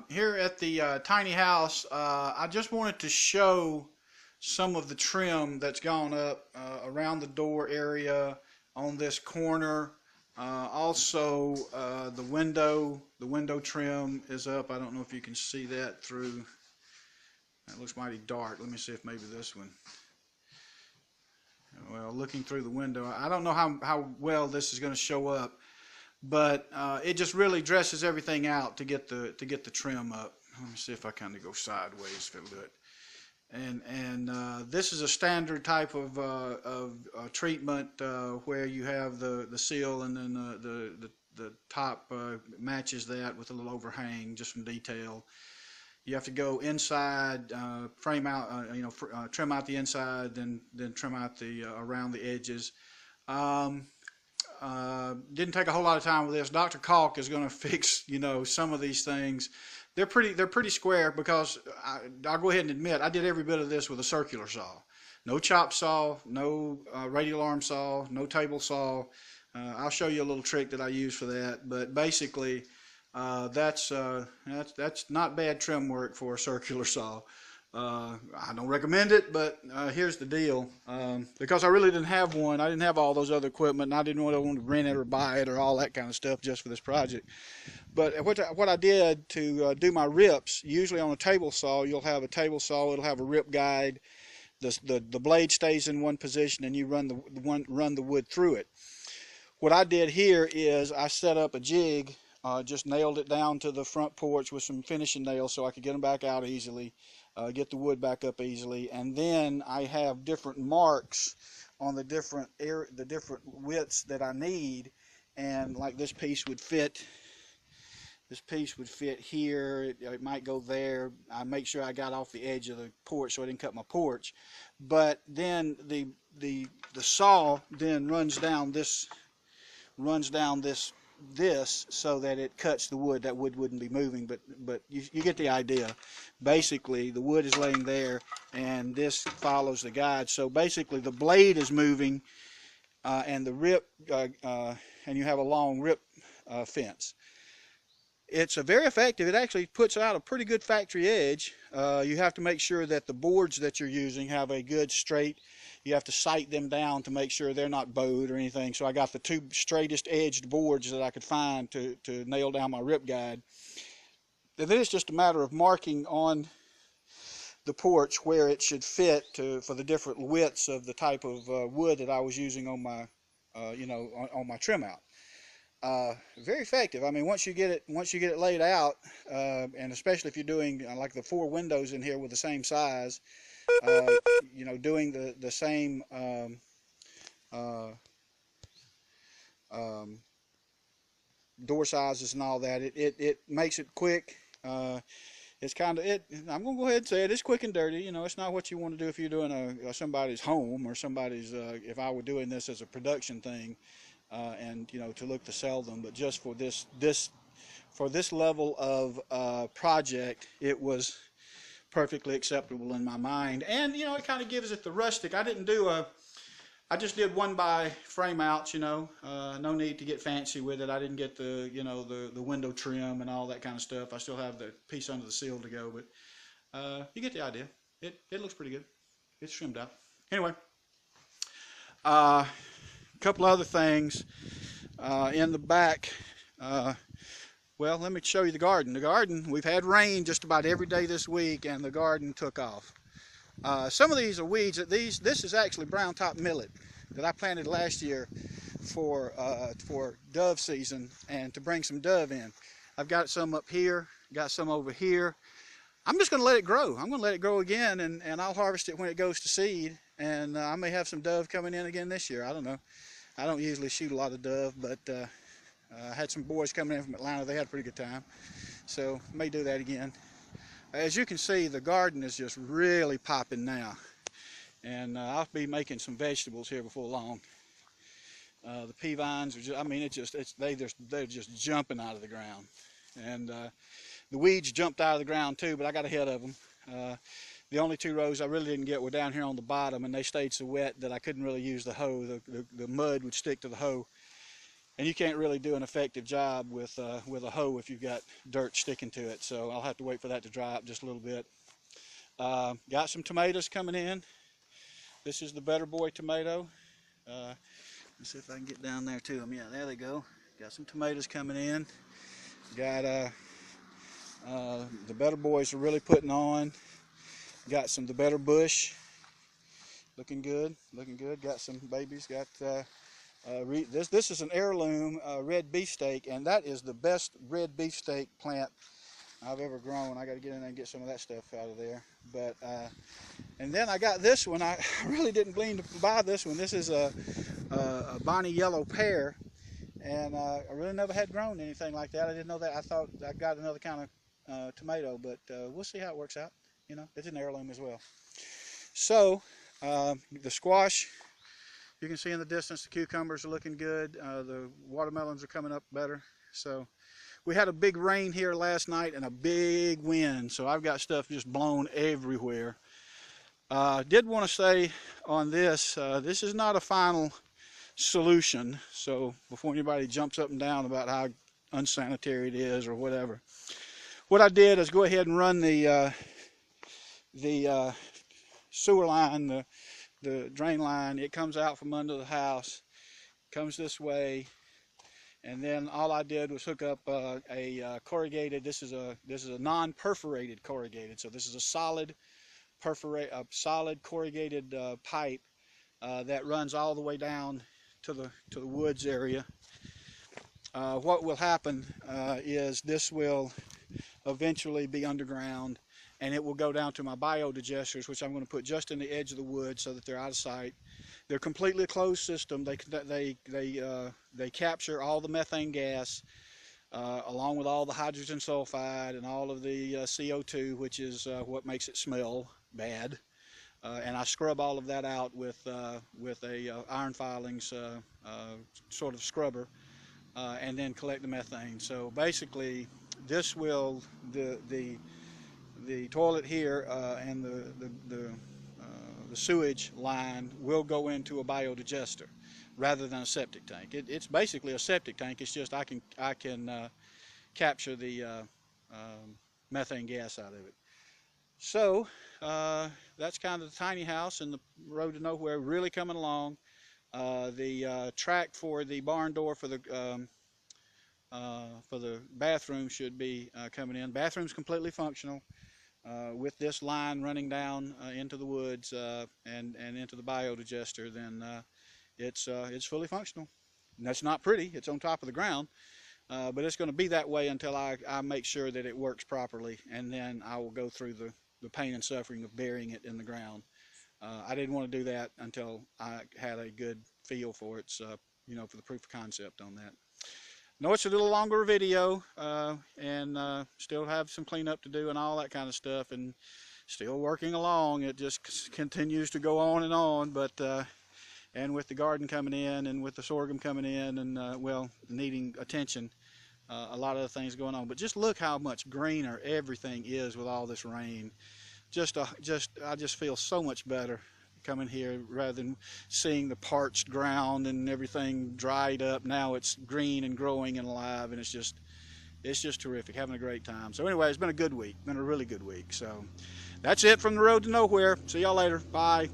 Here at the tiny house, I just wanted to show some of the trim that's gone up around the door area on this corner. Also, the window trim is up. I don't know if you can see that through. It looks mighty dark. Let me see if maybe this one. Well, looking through the window, I don't know how well this is going to show up, but it just really dresses everything out to get the trim up. Let me see if I kind of go sideways if it'll do it. And this is a standard type of treatment where you have the seal, and then the top matches that with a little overhang, just some detail. You have to go inside, frame out, trim out the inside, then trim out the around the edges. Didn't take a whole lot of time with this. Dr. Kalk is going to fix, some of these things. They're pretty square because I'll go ahead and admit I did every bit of this with a circular saw. No chop saw, no radial arm saw, no table saw. I'll show you a little trick that I use for that. But basically, that's not bad trim work for a circular saw. I don't recommend it, but here's the deal. Because I really didn't have one, I didn't have all those other equipment, and I didn't want to rent it or buy it or all that kind of stuff just for this project. But what I did to do my rips, usually on a table saw, you'll have a table saw, it'll have a rip guide. The blade stays in one position, and you run the wood through it. What I did here is I set up a jig, just nailed it down to the front porch with some finishing nails so I could get them back out easily. Get the wood back up easily, and then I have different marks on the different widths that I need, and like this piece would fit. This piece would fit here. It might go there. I make sure I got off the edge of the porch so I didn't cut my porch. But then the saw then runs down this so that it cuts the wood. That wood wouldn't be moving, but you get the idea. Basically, the wood is laying there, and this follows the guide. So basically, the blade is moving, and the rip, and you have a long rip fence. It's very effective. It actually puts out a pretty good factory edge. You have to make sure that the boards that you're using have a good straight. You have to sight them down to make sure they're not bowed or anything. So I got the two straightest edged boards that I could find to nail down my rip guide. Then it's just a matter of marking on the porch where it should fit for the different widths of the type of wood that I was using on my, on my trim out. Very effective. I mean, once you get it laid out, and especially if you're doing like the 4 windows in here with the same size, doing the same door sizes and all that, it makes it quick. It's kind of I'm gonna go ahead and say it's quick and dirty. It's not what you want to do if you're doing somebody's home or somebody's. If I were doing this as a production thing. And to look to sell them, but just for this level of project, it was perfectly acceptable in my mind. And it kind of gives it the rustic. I just did 1x frame outs. No need to get fancy with it. I didn't get the window trim and all that kind of stuff. I still have the piece under the seal to go, but you get the idea. It looks pretty good. It's trimmed out. Anyway. Couple other things in the back. Well, let me show you the garden. The garden, we've had rain just about every day this week, and the garden took off. Some of these are weeds. This is actually brown top millet that I planted last year for dove season and to bring some dove in. I've got some up here, got some over here. I'm just going to let it grow. I'm going to let it grow again, and I'll harvest it when it goes to seed. And I may have some dove coming in again this year. I don't know. I don't usually shoot a lot of dove, but I had some boys coming in from Atlanta. They had a pretty good time. So may do that again. As you can see, the garden is just really popping now. And I'll be making some vegetables here before long. The pea vines are just, they're just jumping out of the ground. And the weeds jumped out of the ground too, but I got ahead of them. The only 2 rows I really didn't get were down here on the bottom, and they stayed so wet that I couldn't really use the hoe. The mud would stick to the hoe. and you can't really do an effective job with a hoe if you've got dirt sticking to it. So I'll have to wait for that to dry up just a little bit. Got some tomatoes coming in. This is the Better Boy tomato. Let's see if I can get down there to them. Yeah, there they go. Got some tomatoes coming in. Got the Better Boys are really putting on. Got some the Better Bush. Looking good, looking good. Got some babies. Got this is an heirloom red beefsteak, and that is the best red beefsteak plant I've ever grown. I got to get in there and get some of that stuff out of there. But and then I got this one. I really didn't glean to buy this one. This is a Bonnie yellow pear, and I really never had grown anything like that. I didn't know that. I thought I got another kind of tomato, but we'll see how it works out. You know, it's an heirloom as well. So the squash, you can see in the distance, the cucumbers are looking good. The watermelons are coming up better. So we had a big rain here last night and a big wind, so I've got stuff just blown everywhere. Did want to say on this, this is not a final solution, so before anybody jumps up and down about how unsanitary it is or whatever, what I did is go ahead and run the sewer line, the drain line. It comes out from under the house, comes this way, and then all I did was hook up a corrugated. This is a non-perforated corrugated, so this is a solid corrugated pipe that runs all the way down to the woods area. What will happen is this will eventually be underground, and it will go down to my biodigesters, which I'm going to put just in the edge of the wood so that they're out of sight. They're completely closed system. They capture all the methane gas along with all the hydrogen sulfide and all of the CO2, which is what makes it smell bad. And I scrub all of that out with a iron filings sort of scrubber, and then collect the methane. So basically, this will the toilet here and the sewage line will go into a biodigester rather than a septic tank. It's basically a septic tank. It's just I can capture the methane gas out of it. So that's kind of the tiny house and the road to nowhere really coming along. The track for the barn door for the bathroom should be coming in. Bathroom's completely functional with this line running down into the woods and into the biodigester. Then it's fully functional. And that's not pretty. It's on top of the ground, but it's going to be that way until I make sure that it works properly, and then I will go through the pain and suffering of burying it in the ground. I didn't want to do that until I had a good feel for it, you know, for the proof of concept on that. No, it's a little longer video, and still have some cleanup to do and all that kind of stuff, and still working along. It just continues to go on, but and with the garden coming in and with the sorghum coming in and well, needing attention, a lot of the things going on. But just look how much greener everything is with all this rain. I just feel so much better coming here rather than seeing the parched ground and everything dried up. Now it's green and growing and alive, and it's just terrific. Having a great time. So anyway, it's been a good week. Been a really good week. So that's it from the road to nowhere. See y'all later. Bye.